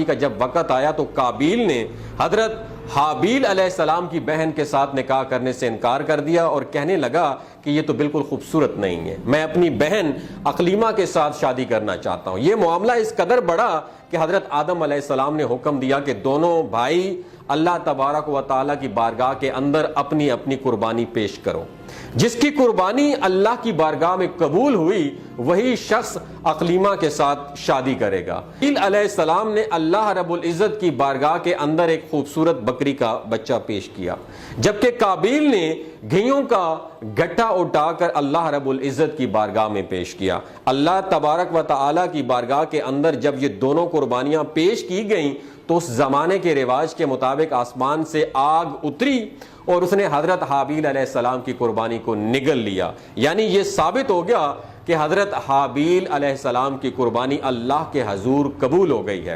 का जब वक़्त आया तो काबिल ने हजरत हाबील अलैहिस्सलाम की बहन के साथ निकाह करने से इनकार कर दिया और कहने लगा कि ये तो बिल्कुल खूबसूरत नहीं है, मैं अपनी बहन अकलीमा के साथ शादी करना चाहता हूँ। ये मामला इस कदर बड़ा कि हजरत आदम अलैहिस्सलाम ने हुक्म दिया कि दोनों भाई अल्लाह तबारक व तआला की बारगाह के अंदर अपनी अपनी कुर्बानी पेश करो। जिसकी कुर्बानी अल्लाह की बारगाह में कबूल हुई वही शख्स अकलीमा के साथ शादी करेगा। हाबील अलैहिस्सलाम ने अल्लाह रब्बुल इज़्ज़त की बारगाह के अंदर एक खूबसूरत बकरी का बच्चा पेश किया, जबकि काबिल ने घियों का गट्ठा उठाकर अल्लाह रब्बुल इज़्ज़त की बारगाह में पेश किया। अल्लाह तबारक व तआला की बारगाह के अंदर जब ये दोनों कुर्बानियां पेश की गईं तो उस जमाने के रिवाज के मुताबिक आसमान से आग उतरी और उसने हजरत हाबील अलैहिस्सलाम की कुर्बानी को निगल लिया। यानी ये साबित हो गया कि हजरत हाबील अलैहिस्सलाम की कुर्बानी अल्लाह के हजूर कबूल हो गई है।